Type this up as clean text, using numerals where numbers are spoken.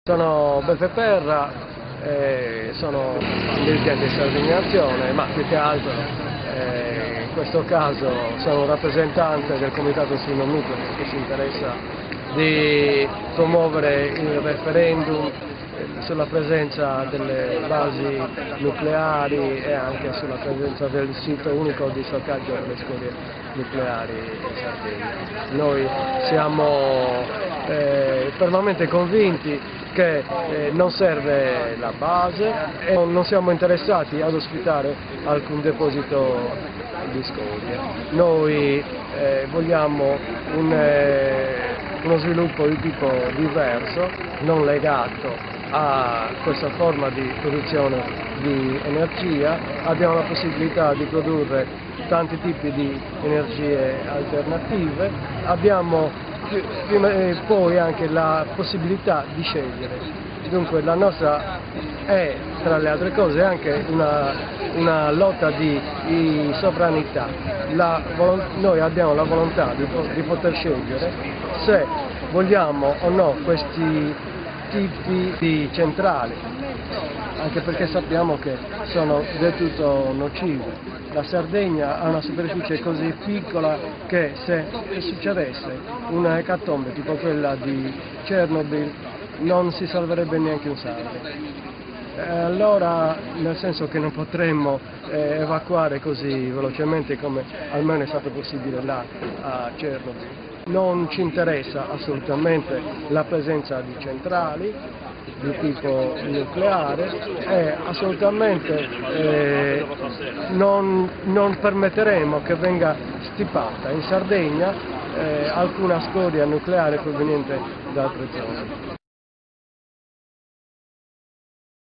Sono Beppe Perra, sono dirigente di Sardegna Azione, ma più che altro in questo caso sono un rappresentante del Comitato sui non nuclei che si interessa di promuovere il referendum sulla presenza delle basi nucleari e anche sulla presenza del sito unico di stoccaggio delle scorie nucleari in Sardegna. Noi siamo fermamente convinti che non serve la base e non siamo interessati ad ospitare alcun deposito di scorie. Noi vogliamo uno sviluppo di tipo diverso, non legato a questa forma di produzione di energia. Abbiamo la possibilità di produrre tanti tipi di energie alternative, abbiamo poi anche la possibilità di scegliere. Dunque la nostra è, tra le altre cose, anche una lotta di sovranità. Noi abbiamo la volontà di poter scegliere se vogliamo o no questi tipi di centrali, anche perché sappiamo che sono del tutto nocive. La Sardegna ha una superficie così piccola che se succedesse un'ecatombe tipo quella di Chernobyl non si salverebbe neanche un sardo. Allora, nel senso che non potremmo evacuare così velocemente come almeno è stato possibile là a Chernobyl. Non ci interessa assolutamente la presenza di centrali di tipo nucleare e assolutamente non permetteremo che venga stipata in Sardegna alcuna scoria nucleare proveniente da altre zone.